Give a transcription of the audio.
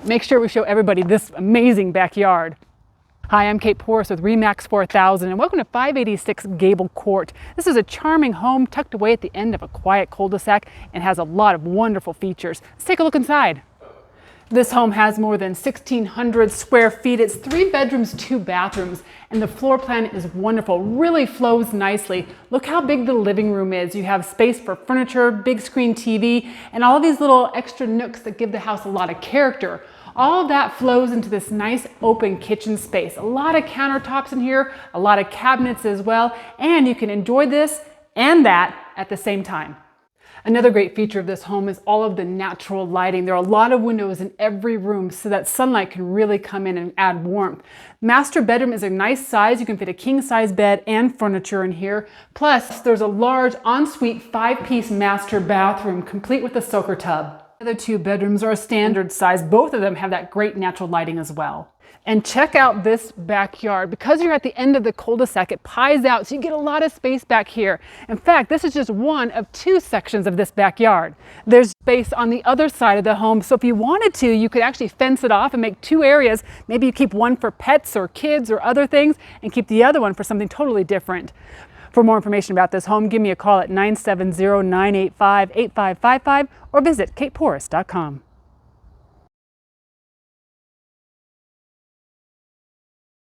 make sure we show everybody this amazing backyard. Hi, I'm Kate Porras with RE/MAX 4000 and welcome to 586 Gable Court. This is a charming home tucked away at the end of a quiet cul-de-sac and has a lot of wonderful features. Let's take a look inside. This home has more than 1,600 square feet. It's 3 bedrooms, 2 bathrooms, and the floor plan is wonderful, really flows nicely. Look how big the living room is. You have space for furniture, big screen TV, and all these little extra nooks that give the house a lot of character. All of that flows into this nice open kitchen space. A lot of countertops in here, a lot of cabinets as well, and you can enjoy this and that at the same time. Another great feature of this home is all of the natural lighting. There are a lot of windows in every room so that sunlight can really come in and add warmth. Master bedroom is a nice size. You can fit a king-size bed and furniture in here. Plus, there's a large ensuite 5-piece master bathroom complete with a soaker tub. The other 2 bedrooms are a standard size. Both of them have that great natural lighting as well. And check out this backyard. Because you're at the end of the cul-de-sac, it pies out, so you get a lot of space back here. In fact, this is just one of 2 sections of this backyard. There's space on the other side of the home, so if you wanted to, you could actually fence it off and make 2 areas. Maybe you keep one for pets or kids or other things, and keep the other one for something totally different. For more information about this home, give me a call at 970-985-8555 or visit kateporras.com.